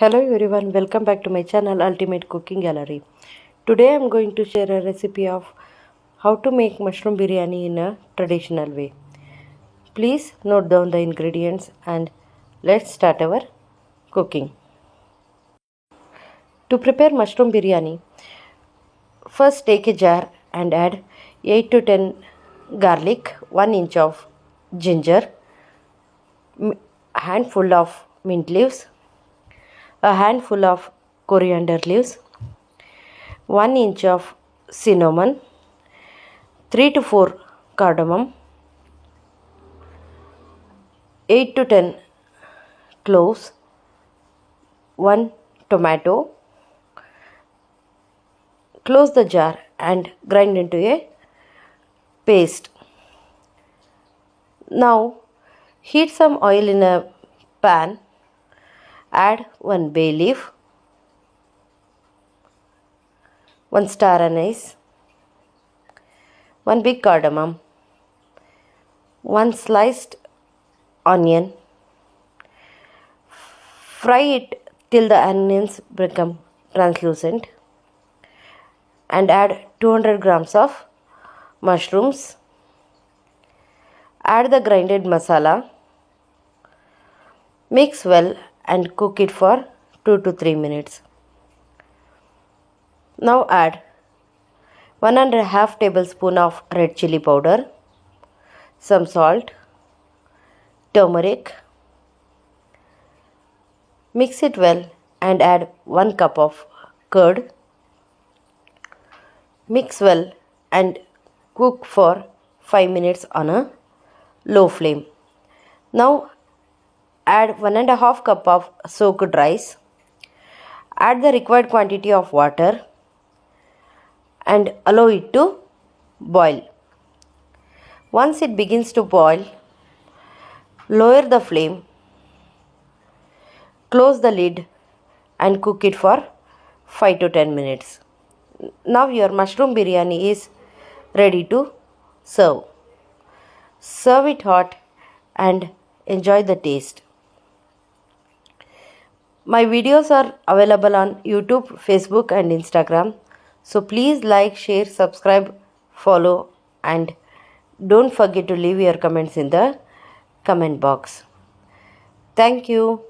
Hello everyone, welcome back to my channel Ultimate Cooking Gallery. Today I am going to share a recipe of how to make mushroom biryani in a traditional way. Please note down the ingredients and let's start our cooking. To prepare mushroom biryani, first take a jar and add 8 to 10 garlic, 1 inch of ginger, handful of mint leaves, a handful of coriander leaves, 1 inch of cinnamon, 3 to 4 cardamom, 8 to 10 cloves, 1 tomato. Close the jar and grind into a paste. Now heat some oil in a pan. Add 1 bay leaf, 1 star anise, 1 big cardamom, 1 sliced onion. Fry it till the onions become translucent and add 200 grams of mushrooms. Add the grinded masala. Mix well and cook it for 2 to 3 minutes. Now add 1.5 tablespoon of red chili powder, some salt, turmeric. Mix it well and add 1 cup of curd. Mix well and cook for 5 minutes on a low flame. Now add 1.5 cup of soaked rice. Add the required quantity of water and allow it to boil. Once it begins to boil, lower the flame, close the lid and cook it for 5 to 10 minutes. Now your mushroom biryani is ready to serve. Serve it hot and enjoy the taste. My videos are available on YouTube, Facebook and Instagram. So please like, share, subscribe, follow and don't forget to leave your comments in the comment box. Thank you.